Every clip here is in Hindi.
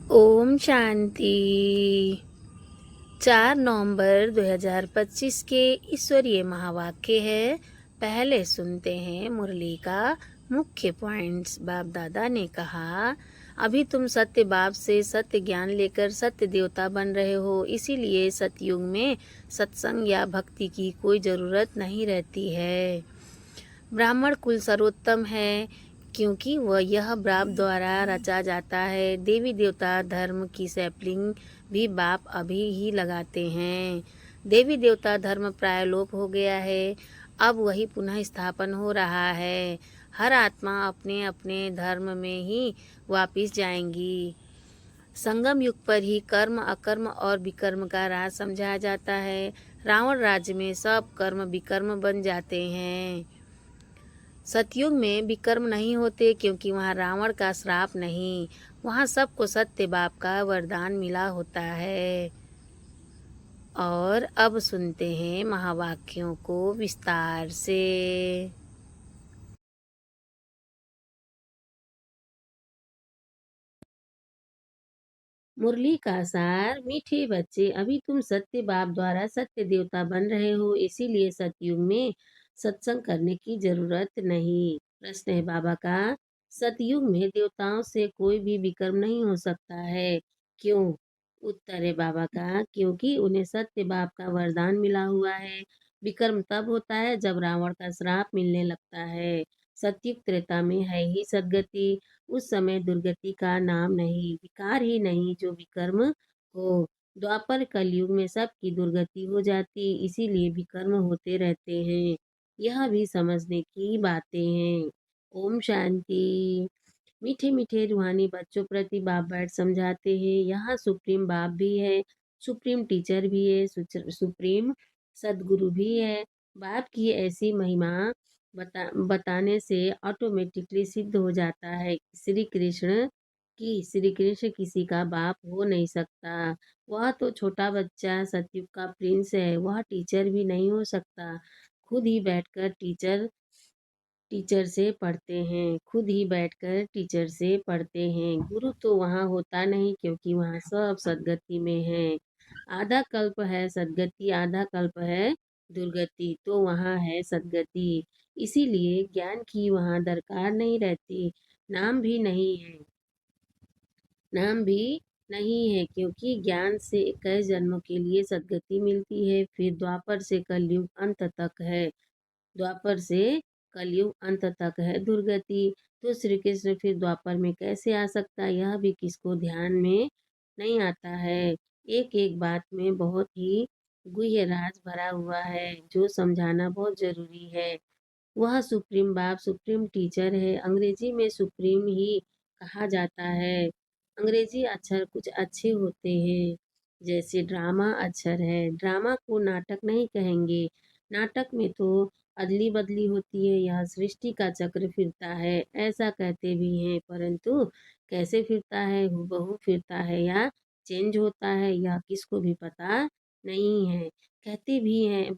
ओम शांति। 4 नवंबर 2025 के ईश्वरीय महावाक्य है। पहले सुनते हैं मुरली का मुख्य पॉइंट्स। बाप दादा ने कहा, अभी तुम सत्य बाप से सत्य ज्ञान लेकर सत्य देवता बन रहे हो, इसीलिए सतयुग में सत्संग या भक्ति की कोई ज़रूरत नहीं रहती है। ब्राह्मण कुल सर्वोत्तम है क्योंकि वह यह बाप द्वारा रचा जाता है। देवी देवता धर्म की सैपलिंग भी बाप अभी ही लगाते हैं। देवी देवता धर्म प्राय लोप हो गया है, अब वही पुनः स्थापन हो रहा है। हर आत्मा अपने अपने धर्म में ही वापिस जाएंगी। संगम युग पर ही कर्म अकर्म और विकर्म का राज समझाया जाता है। रावण राज्य में सब कर्म विकर्म बन जाते हैं। सतयुग में विकर्म नहीं होते क्योंकि वहाँ रावण का श्राप नहीं, वहाँ सबको सत्य बाप का वरदान मिला होता है। और अब सुनते हैं महावाक्यों को विस्तार से। मुरली का सार। मीठे बच्चे, अभी तुम सत्य बाप द्वारा सत्य देवता बन रहे हो, इसीलिए सतयुग में सत्संग करने की जरूरत नहीं। प्रश्न है बाबा का, सतयुग में देवताओं से कोई भी विकर्म नहीं हो सकता है, क्यों? उत्तर है बाबा का, क्योंकि उन्हें सत्य बाप का वरदान मिला हुआ है। विकर्म तब होता है जब रावण का श्राप मिलने लगता है। सतयुग त्रेता में है ही सदगति, उस समय दुर्गति का नाम नहीं, विकार ही नहीं जो विकर्म हो। द्वापर कलयुग में सबकी दुर्गति हो जाती, इसीलिए विकर्म होते रहते हैं। यह भी समझने की बातें हैं। ओम शांति। मीठे मीठे रूहानी बच्चों प्रति बाप बैठ समझाते हैं। यहाँ सुप्रीम बाप भी है, सुप्रीम टीचर भी है, सुप्रीम सदगुरु भी है। बाप की ऐसी महिमा बताने से ऑटोमेटिकली सिद्ध हो जाता है कि श्री कृष्ण किसी का बाप हो नहीं सकता। वह तो छोटा बच्चा सतयुग का प्रिंस है, वह टीचर भी नहीं हो सकता। खुद ही बैठकर टीचर से पढ़ते हैं, खुद ही बैठकर टीचर से पढ़ते हैं। गुरु तो वहाँ होता नहीं क्योंकि वहाँ सब सदगति में है। आधा कल्प है सदगति, आधा कल्प है दुर्गति, तो वहाँ है सदगति। इसीलिए ज्ञान की वहाँ दरकार नहीं रहती। नाम भी नहीं है, नाम भी नहीं है क्योंकि ज्ञान से कई जन्मों के लिए सदगति मिलती है। फिर द्वापर से कलयुग अंत तक है, द्वापर से कलयुग अंत तक है दुर्गति। तो श्री कृष्ण फिर द्वापर में कैसे आ सकता है, यह भी किसको ध्यान में नहीं आता है। एक एक बात में बहुत ही गुह्य राज भरा हुआ है जो समझाना बहुत जरूरी है। वह सुप्रीम बाप सुप्रीम टीचर है। अंग्रेजी में सुप्रीम ही कहा जाता है। अंग्रेजी अक्षर कुछ अच्छे होते हैं, जैसे ड्रामा अक्षर है। ड्रामा को नाटक नहीं कहेंगे, नाटक में तो अदली बदली होती है। यह सृष्टि का चक्र फिरता है ऐसा कहते भी हैं, परंतु कैसे फिरता है, हूबहू फिरता है या चेंज होता है, यह किसको भी पता नहीं है। कहते भी हैं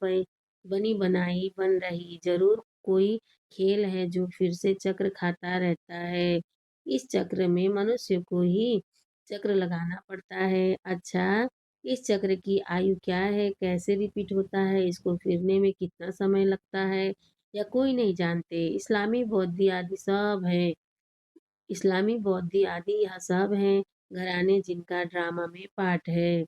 बनी बनाई बन रही, जरूर कोई खेल है जो फिर से चक्र खाता रहता है। इस चक्र में मनुष्य को ही चक्र लगाना पड़ता है। अच्छा, इस चक्र की आयु क्या है, कैसे रिपीट होता है, इसको फिरने में कितना समय लगता है, या कोई नहीं जानते। इस्लामी बौद्ध आदि सब है, इस्लामी बौद्ध आदि यह सब हैं घराने जिनका ड्रामा में पार्ट है।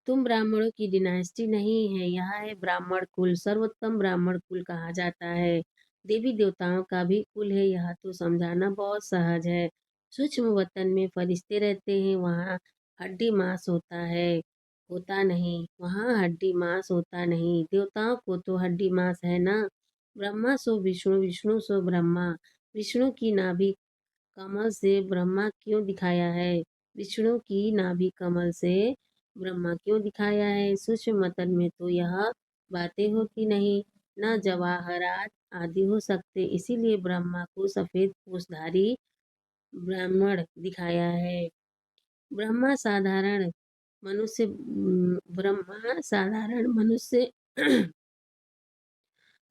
तुम ब्राह्मणों की डिनास्टी नहीं है, यहाँ है ब्राह्मण कुल। सर्वोत्तम ब्राह्मण कुल कहा जाता है। देवी देवताओं का भी कुल है, यह तो समझाना बहुत सहज है। सूक्ष्म वतन में फरिश्ते रहते हैं, वहाँ हड्डी मांस होता है, होता नहीं, वहाँ हड्डी मांस होता नहीं। देवताओं को तो हड्डी मांस है ना। ब्रह्मा सो विष्णु, विष्णु सो ब्रह्मा। विष्णु की नाभि कमल से ब्रह्मा क्यों दिखाया है, विष्णु की नाभि कमल से ब्रह्मा क्यों दिखाया है। सूक्ष्म मतन में तो यह बातें होती नहीं, न जवाहरात आदि हो सकते, इसीलिए ब्रह्मा को सफेद पूछधारी ब्राह्मण दिखाया है। ब्रह्मा साधारण मनुष्य ब्रह्मा साधारण मनुष्य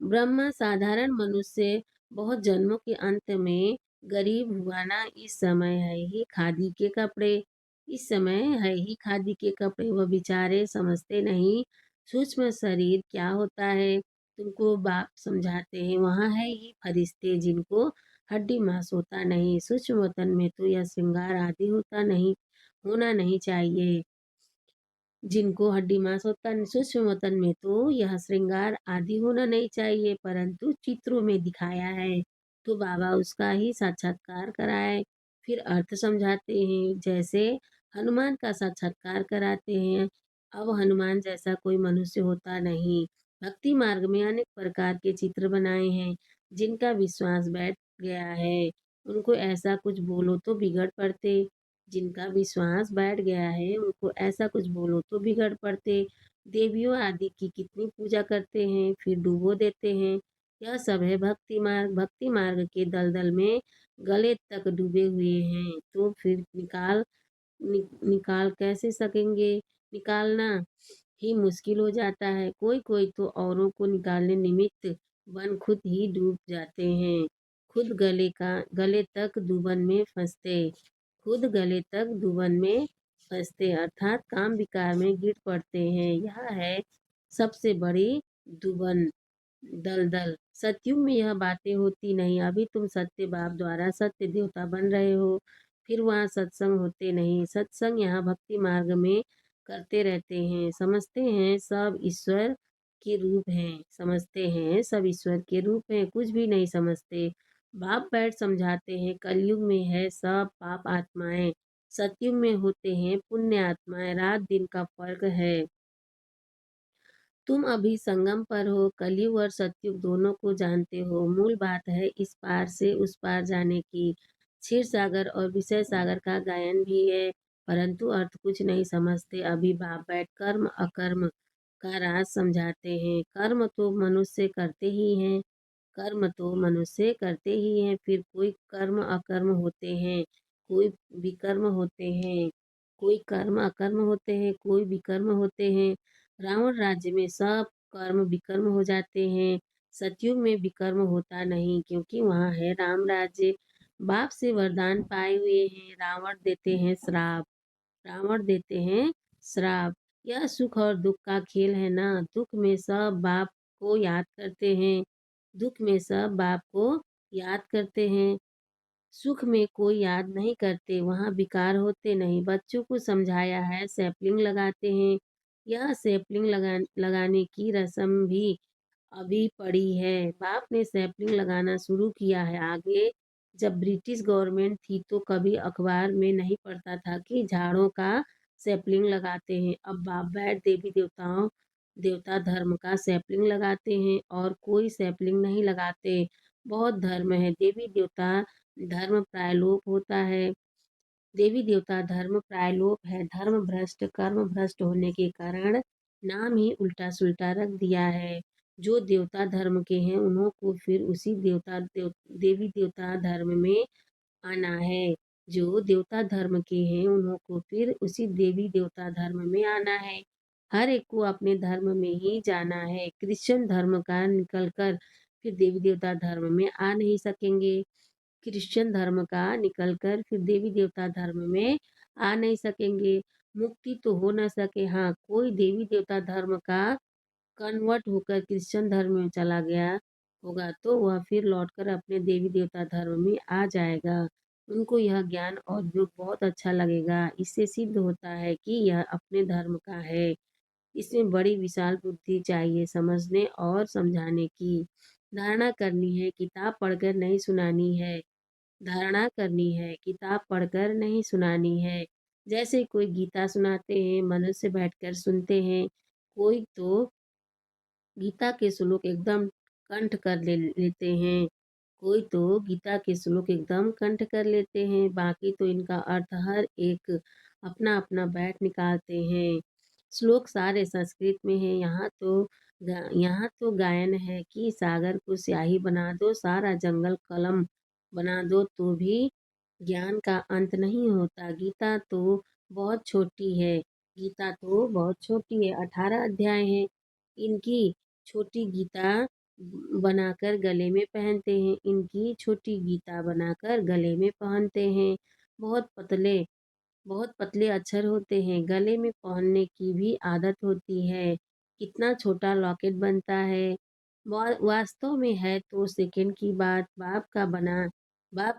ब्रह्मा साधारण मनुष्य बहुत जन्मों के अंत में गरीब हुआ ना, इस समय है ही खादी के कपड़े, इस समय है ही खादी के कपड़े, वह बेचारे समझते नहीं सूक्ष्म शरीर क्या होता है। तुमको बाप समझाते हैं, वहाँ है ही फरिश्ते जिनको हड्डी मांस होता नहीं। सूक्ष्म वतन में तो यह श्रृंगार आदि होता नहीं, होना नहीं चाहिए। जिनको हड्डी मांस होता सूक्ष्म वतन में तो यह श्रृंगार आदि होना नहीं चाहिए, परंतु चित्रों में दिखाया है तो बाबा उसका ही साक्षात्कार कराए। फिर अर्थ समझाते हैं, जैसे हनुमान का साक्षात्कार कराते हैं। अब हनुमान जैसा कोई मनुष्य होता नहीं। भक्ति मार्ग में अनेक प्रकार के चित्र बनाए हैं, जिनका विश्वास बैठ गया है उनको ऐसा कुछ बोलो तो बिगड़ पड़ते। जिनका विश्वास बैठ गया है उनको ऐसा कुछ बोलो तो बिगड़ पड़ते। देवियों आदि की कितनी पूजा करते हैं, फिर डुबो देते हैं। यह सब है भक्ति मार्ग। भक्ति मार्ग के दलदल में गले तक डूबे हुए हैं, तो फिर निकाल कैसे सकेंगे। निकालना ही मुश्किल हो जाता है। कोई कोई तो औरों को निकालने निमित्त वन खुद ही डूब जाते हैं। खुद गले तक दुबन में फंसते खुद गले तक दुबन में फंसते अर्थात काम विकार में गिर पड़ते हैं। यह है सबसे बड़ी दुबन, दलदल। सतयुग में यह बातें होती नहीं। अभी तुम सत्य बाप द्वारा सत्य देवता बन रहे हो, फिर वहाँ सत्संग होते नहीं। सत्संग यहाँ भक्ति मार्ग में करते रहते हैं। समझते हैं सब ईश्वर के रूप हैं, समझते हैं सब ईश्वर के रूप हैं, कुछ भी नहीं समझते। बाप बैठ समझाते हैं, कलयुग में है सब पाप आत्माएं, सतयुग में होते हैं पुण्य आत्माएं। रात दिन का फर्क है। तुम अभी संगम पर हो, कलयुग और सतयुग दोनों को जानते हो। मूल बात है इस पार से उस पार जाने की। क्षीर सागर और विषय सागर का गायन भी है, परंतु अर्थ कुछ नहीं समझते। अभी बाप बैठ कर्म अकर्म का राज समझाते हैं। कर्म तो मनुष्य करते ही हैं, कर्म तो मनुष्य करते ही हैं, फिर कोई कर्म अकर्म होते हैं, कोई विकर्म होते हैं, कोई कर्म अकर्म होते हैं, कोई विकर्म होते हैं। रावण राज्य में सब कर्म विकर्म हो जाते हैं। सतयुग में विकर्म होता नहीं, क्योंकि वहाँ है राम राज्य। बाप से वरदान पाए हुए हैं, रावण देते हैं श्राप। यह सुख और दुख का खेल है ना। दुख में सब बाप को याद करते हैं, दुख में सब बाप को याद करते हैं, सुख में कोई याद नहीं करते, वहाँ विकार होते नहीं। बच्चों को समझाया है सैपलिंग लगाते हैं। यह सैपलिंग लगाने की रस्म भी अभी पड़ी है। बाप ने सैपलिंग लगाना शुरू किया है। आगे जब ब्रिटिश गवर्नमेंट थी तो कभी अखबार में नहीं पढ़ता था कि झाड़ों का सैपलिंग लगाते हैं। अब बाप बैठ देवता धर्म का सैपलिंग लगाते हैं, और कोई सैपलिंग नहीं लगाते। बहुत धर्म है, देवी देवता धर्म प्रायलोप होता है। देवी देवता धर्म प्रायलोप है। धर्म भ्रष्ट कर्म भ्रष्ट होने के कारण नाम ही उल्टा सुल्टा रख दिया है। जो देवता धर्म के हैं उन्हों को फिर उसी देवी देवता धर्म में आना है। जो देवता धर्म के हैं उन्हों को फिर उसी देवी देवता धर्म में आना है। हर एक को अपने धर्म में ही जाना है। क्रिश्चियन धर्म का निकलकर फिर देवी देवता धर्म में आ नहीं सकेंगे। क्रिश्चियन धर्म का निकलकर फिर देवी देवता धर्म में आ नहीं सकेंगे। मुक्ति तो हो न सके। हाँ, कोई देवी देवता धर्म का कन्वर्ट होकर क्रिश्चियन धर्म में चला गया होगा तो वह फिर लौटकर अपने देवी देवता धर्म में आ जाएगा। उनको यह ज्ञान और योग बहुत अच्छा लगेगा। इससे सिद्ध होता है कि यह अपने धर्म का है। इसमें बड़ी विशाल बुद्धि चाहिए समझने और समझाने की। धारणा करनी है, किताब पढ़कर नहीं सुनानी है। धारणा करनी है, किताब पढ़कर नहीं सुनानी है। जैसे कोई गीता सुनाते हैं, मनुष्य बैठकर सुनते हैं। कोई तो गीता के श्लोक एकदम कंठ कर लेते हैं, कोई तो गीता के श्लोक एकदम कंठ कर लेते हैं, बाकी तो इनका अर्थ हर एक अपना अपना बैठ निकालते हैं। श्लोक सारे संस्कृत में है। यहाँ तो गायन है कि सागर को स्याही बना दो, सारा जंगल कलम बना दो, तो भी ज्ञान का अंत नहीं होता। गीता तो बहुत छोटी है, गीता तो बहुत छोटी है, 18 अध्याय हैं। इनकी छोटी गीता बनाकर गले में पहनते हैं। इनकी छोटी गीता बनाकर गले में पहनते हैं। बहुत पतले बहुत पतले अक्षर होते हैं। गले में पहनने की भी आदत होती है। कितना छोटा लॉकेट बनता है। वास्तव में है तो सेकंड की बात। बाप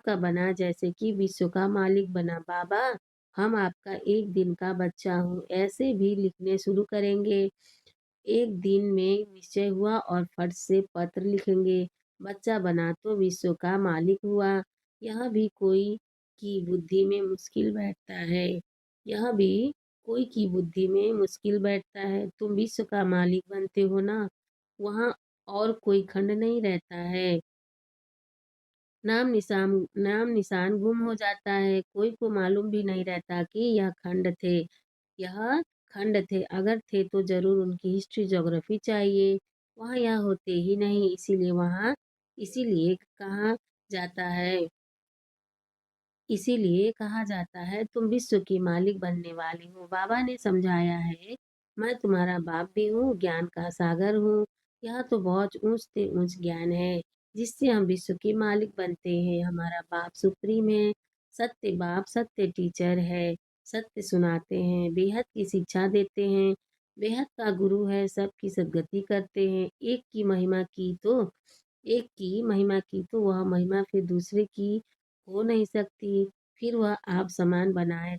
का बना जैसे कि विश्व का मालिक बना। बाबा, हम आपका एक दिन का बच्चा हूँ, ऐसे भी लिखने शुरू करेंगे। एक दिन में निश्चय हुआ और फट से पत्र लिखेंगे। बच्चा बना तो विश्व का मालिक हुआ। यह भी कोई की बुद्धि में मुश्किल बैठता है। यह भी कोई की बुद्धि में मुश्किल बैठता है। तुम विश्व का मालिक बनते हो ना, वहाँ और कोई खंड नहीं रहता है। नाम निशान गुम हो जाता है। कोई को मालूम भी नहीं रहता कि यह खंड थे। अगर थे तो जरूर उनकी हिस्ट्री ज्योग्राफी चाहिए। वहाँ यह होते ही नहीं, इसीलिए कहा जाता है तुम विश्व की मालिक बनने वाली हो। बाबा ने समझाया है, मैं तुम्हारा बाप भी हूँ, ज्ञान का सागर हूँ। यह तो बहुत ऊंच से ऊंच ज्ञान है जिससे हम विश्व के मालिक बनते हैं। हमारा बाप सुप्रीम है। सत्य बाप सत्य टीचर है। सत्य सुनाते हैं, बेहद की शिक्षा देते हैं। बेहद का गुरु है, सबकी सदगति करते हैं। एक की महिमा की तो वह महिमा फिर दूसरे की हो नहीं सकती। फिर वह आप समान बनाए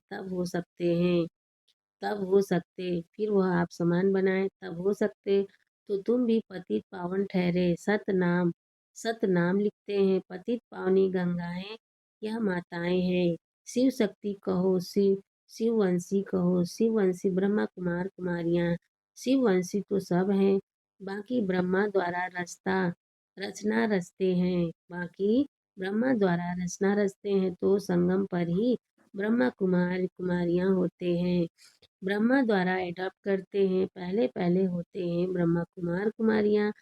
फिर वह आप समान बनाए तब हो सकते। तो तुम भी पतित पावन ठहरे। सत नाम लिखते हैं। पतित पावनी गंगाएं यह माताएं हैं। शिव शक्ति कहो, शिववंशी कहो। शिववंशी ब्रह्मा कुमार कुमारियां। शिववंशी तो सब हैं, बाकी ब्रह्मा द्वारा रचना रचते हैं। बाकी ब्रह्मा द्वारा रचना रचते हैं तो संगम पर ही ब्रह्मा कुमार कुमारियां होते हैं। ब्रह्मा द्वारा एडॉप्ट करते हैं। पहले पहले होते हैं ब्रह्मा कुमार कुमारियां।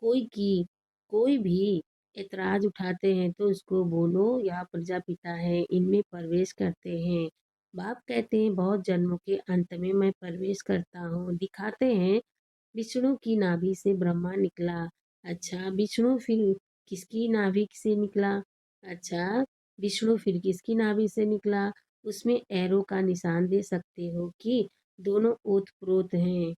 कोई की कोई भी ऐतराज उठाते हैं तो उसको बोलो यह प्रजापिता है, इनमें प्रवेश करते हैं। बाप कहते हैं बहुत जन्मों के अंत में मैं प्रवेश करता हूँ। दिखाते हैं विष्णु की नाभि से ब्रह्मा निकला। अच्छा, विष्णु फिर किसकी नाभि से निकला? अच्छा, विष्णु फिर किसकी नाभि से निकला? उसमें एरो का निशान दे सकते हो कि दोनों ओतप्रोत हैं।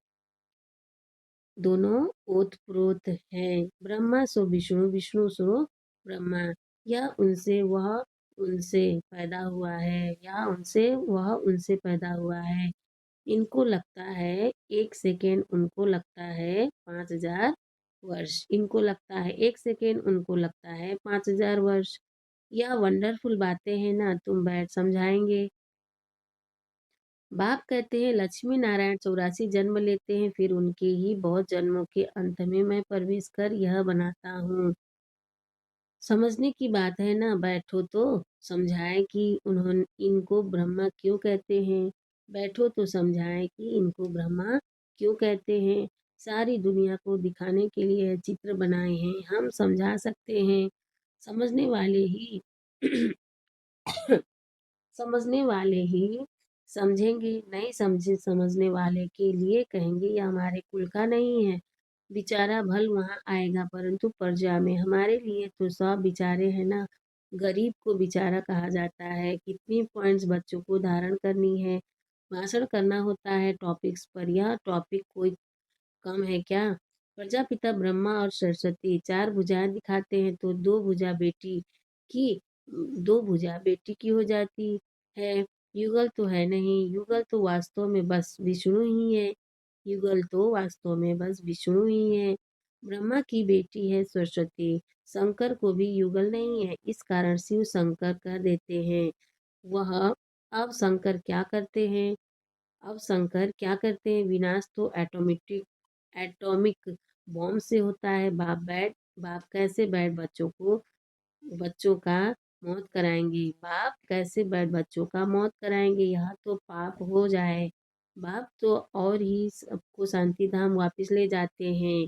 दोनों ओतप्रोत हैं। ब्रह्मा सो विष्णु, विष्णु सो ब्रह्मा। यह उनसे वह उनसे पैदा हुआ है। यह उनसे वह उनसे पैदा हुआ है। इनको लगता है एक सेकेंड, उनको लगता है 5,000 वर्ष। इनको लगता है एक सेकेंड, उनको लगता है 5,000 वर्ष। यह वंडरफुल बातें हैं ना, तुम बैठ समझाएंगे। बाप कहते हैं लक्ष्मी नारायण 84 जन्म लेते हैं, फिर उनके ही बहुत जन्मों के अंत में मैं प्रवेश कर यह बनाता हूँ। समझने की बात है ना, बैठो तो समझाएं कि उन्होंने इनको ब्रह्मा क्यों कहते हैं। बैठो तो समझाएं कि इनको ब्रह्मा क्यों कहते हैं। सारी दुनिया को दिखाने के लिए यह चित्र बनाए हैं। हम समझा सकते हैं। समझने वाले ही समझने वाले ही समझेंगे। नहीं समझने वाले के लिए कहेंगे यह हमारे कुल का नहीं है। बेचारा भल वहाँ आएगा, परंतु प्रजा में हमारे लिए तो सब बेचारे हैं ना। गरीब को बेचारा कहा जाता है। कितनी पॉइंट्स बच्चों को धारण करनी है, भाषण करना होता है टॉपिक्स पर। यह टॉपिक कोई कम है क्या? प्रजापिता ब्रह्मा और सरस्वती चार भुजाएं दिखाते हैं तो की दो भुजा बेटी की हो जाती है। युगल तो है नहीं। युगल तो वास्तव में बस विष्णु ही है। युगल तो वास्तव में बस विष्णु ही है। ब्रह्मा की बेटी है सरस्वती। शंकर को भी युगल नहीं है, इस कारण शिव शंकर कह देते हैं। वह अब शंकर क्या करते हैं? अब शंकर क्या करते हैं? विनाश तो एटॉमिक बॉम्ब से होता है। बाप कैसे बैठ बच्चों का मौत कराएंगे? बाप कैसे बैठ बच्चों का मौत कराएंगे? यह तो पाप हो जाए। बाप तो और ही सबको शांति धाम वापस ले जाते हैं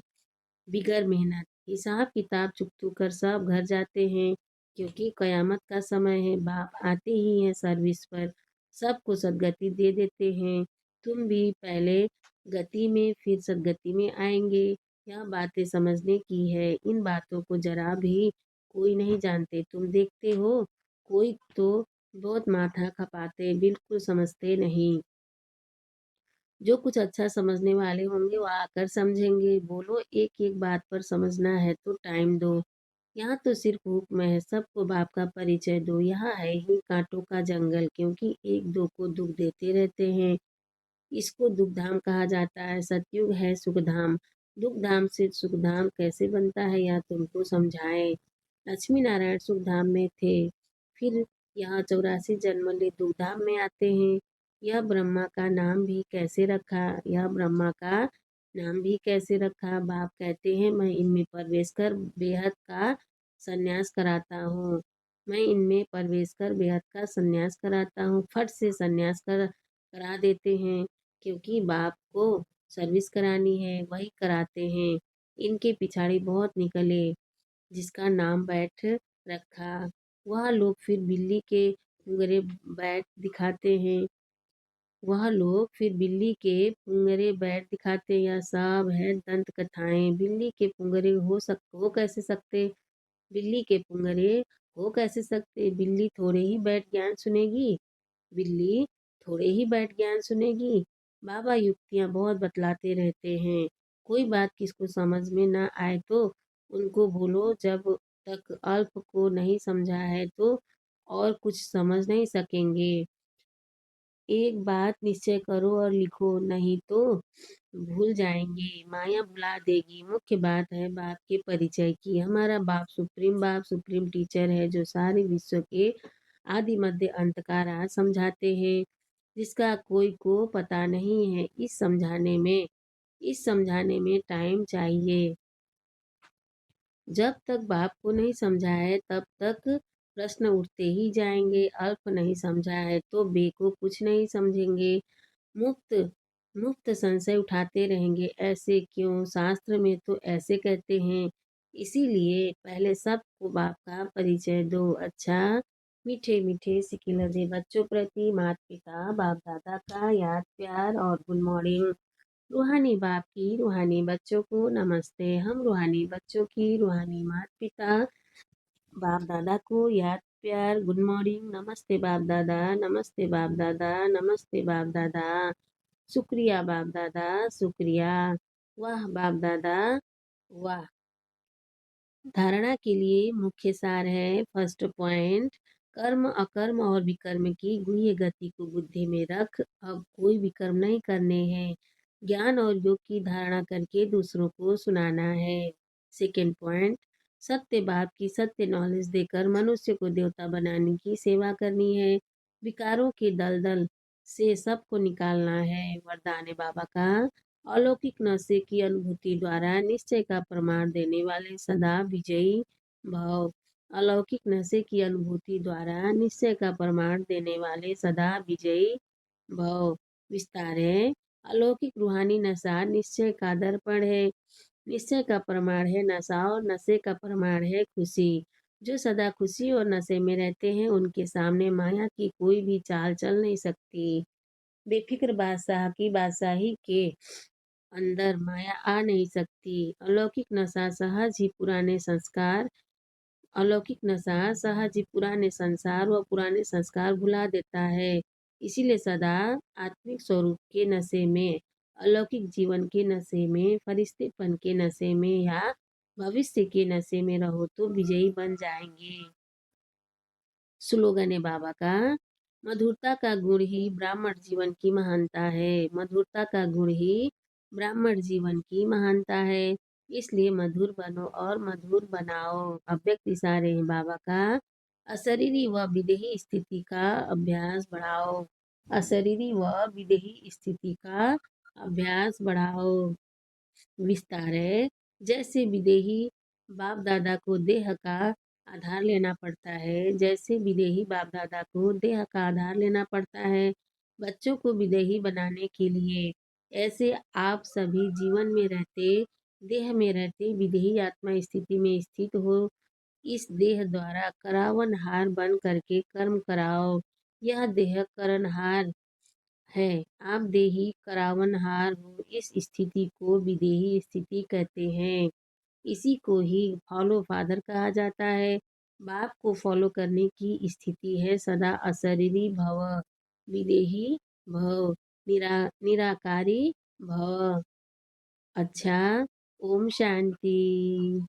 बिगर मेहनत। हिसाब किताब चुकतू कर सब घर जाते हैं, क्योंकि कयामत का समय है। बाप आते ही हैं सर्विस पर, सबको सदगति दे देते हैं। तुम भी पहले गति में फिर सदगति में आएंगे। यह बातें समझने की है। इन बातों को जरा भी कोई नहीं जानते। तुम देखते हो, कोई तो बहुत माथा खपाते, बिल्कुल समझते नहीं। जो कुछ अच्छा समझने वाले होंगे वो आकर समझेंगे। बोलो, एक एक बात पर समझना है तो टाइम दो। यहाँ तो सिर्फ हुक्म है, सबको बाप का परिचय दो। यहाँ है ही कांटों का जंगल, क्योंकि एक दो को दुख देते रहते हैं। इसको दुखधाम कहा जाता है। सतयुग है सुखधाम। दुखधाम से सुखधाम कैसे बनता है, या तुमको समझाएं। लक्ष्मी नारायण सुखधाम में थे, फिर यहाँ 84 जन्म ले दुखधाम में आते हैं। यह ब्रह्मा का नाम भी कैसे रखा, यह ब्रह्मा का नाम भी कैसे रखा। बाप कहते हैं, मैं इनमें प्रवेश कर बेहद का संन्यास कराता हूँ। मैं इनमें प्रवेश कर बेहद का संन्यास कराता हूँ। फट से संन्यास करा देते हैं, क्योंकि बाप को सर्विस करानी है, वही कराते हैं। इनके पिछाड़ी बहुत निकले, जिसका नाम बैठ रखा। वह लोग फिर बिल्ली के पुंगरे बैठ दिखाते हैं। वह लोग फिर बिल्ली के पुंगरे बैठ दिखाते हैं। यह सब है दंत कथाएं। बिल्ली के पुंगरे हो कैसे सकते, बिल्ली के पुंगरे हो कैसे सकते। बिल्ली थोड़े ही बैठ ज्ञान सुनेगी, बिल्ली थोड़े ही बैठ ज्ञान सुनेगी। बाबा युक्तियां बहुत बतलाते रहते हैं। कोई बात किसको समझ में ना आए तो उनको बोलो, जब तक अल्प को नहीं समझा है तो और कुछ समझ नहीं सकेंगे। एक बात निश्चय करो और लिखो, नहीं तो भूल जाएंगे, माया भुला देगी। मुख्य बात है बाप के परिचय की। हमारा बाप सुप्रीम टीचर है, जो सारे विश्व के आदि मध्य अंत का राज समझाते हैं, जिसका कोई को पता नहीं है। इस समझाने में टाइम चाहिए। जब तक बाप को नहीं समझा है तब तक प्रश्न उठते ही जाएंगे। अल्प नहीं समझा है तो बे को कुछ नहीं समझेंगे। मुक्त मुक्त संशय उठाते रहेंगे। ऐसे क्यों, शास्त्र में तो ऐसे कहते हैं। इसीलिए पहले सबको बाप का परिचय दो। अच्छा, मीठे मीठे सिकिलधे बच्चों प्रति माता पिता बाप दादा का याद प्यार और गुड मॉर्निंग। रूहानी बाप की रूहानी बच्चों को नमस्ते। हम रूहानी बच्चों की रूहानी माता पिता बाप दादा को याद प्यार गुड मॉर्निंग। नमस्ते बाप दादा, नमस्ते बाप दादा, नमस्ते बाप दादा। शुक्रिया बाप दादा, शुक्रिया। वाह बाप दादा, वाह। धारणा के लिए मुख्य सार है। फर्स्ट पॉइंट, कर्म अकर्म और विकर्म की गुह्य गति को बुद्धि में रख। अब कोई विकर्म नहीं करने हैं। ज्ञान और योग की धारणा करके दूसरों को सुनाना है। सेकेंड पॉइंट, सत्य बाप की सत्य नॉलेज देकर मनुष्य को देवता बनाने की सेवा करनी है। विकारों के दलदल से सबको निकालना है। वरदान है बाबा का, अलौकिक नशे की अनुभूति द्वारा निश्चय का प्रमाण देने वाले सदा विजयी भव। अलौकिक नशे की अनुभूति द्वारा निश्चय का प्रमाण देने वाले सदा विजयी भव। विस्तार है, अलौकिक रूहानी नशा निश्चय का दर्पण है। निश्चय का प्रमाण है नशा, और नशे का प्रमाण है खुशी। जो सदा खुशी और नशे में रहते हैं, उनके सामने माया की कोई भी चाल चल नहीं सकती। बेफिक्र बादशाह की बादशाही के अंदर माया आ नहीं सकती। अलौकिक नशा सहज ही पुराने संस्कार अलौकिक नशा सहज ही पुराने संसार व पुराने संस्कार भुला देता है। इसीलिए सदा आत्मिक स्वरूप के नशे में, अलौकिक जीवन के नशे में, फरिश्तेपन के नशे में या भविष्य के नशे में रहो तो विजयी बन जाएंगे। स्लोगन है बाबा का, मधुरता का गुण ही ब्राह्मण जीवन की महानता है। मधुरता का गुण ही ब्राह्मण जीवन की महानता है। इसलिए मधुर बनो और मधुर बनाओ। अव्यक्त इशारे हैं बाबा का, अशरीरी व विदेही स्थिति का अभ्यास बढ़ाओ। अशरीरी व विदेही स्थिति का अभ्यास बढ़ाओ। विस्तार है, जैसे विदेही बाप दादा को देह का आधार लेना पड़ता है, जैसे विदेही बाप दादा को देह का आधार लेना पड़ता है बच्चों को विदेही बनाने के लिए, ऐसे आप सभी जीवन में रहते, देह में रहते विदेही आत्मा स्थिति में स्थित हो। इस देह द्वारा करावन हार बन करके कर्म कराओ। यह देह करणहार है। आप देही करावनहार हो, इस स्थिति को विदेही स्थिति कहते हैं। इसी को ही फॉलो फादर कहा जाता है। बाप को फॉलो करने की स्थिति है सदा अशरीरी भव, विदेही भव, निराकारी भव। अच्छा, ओम शांति।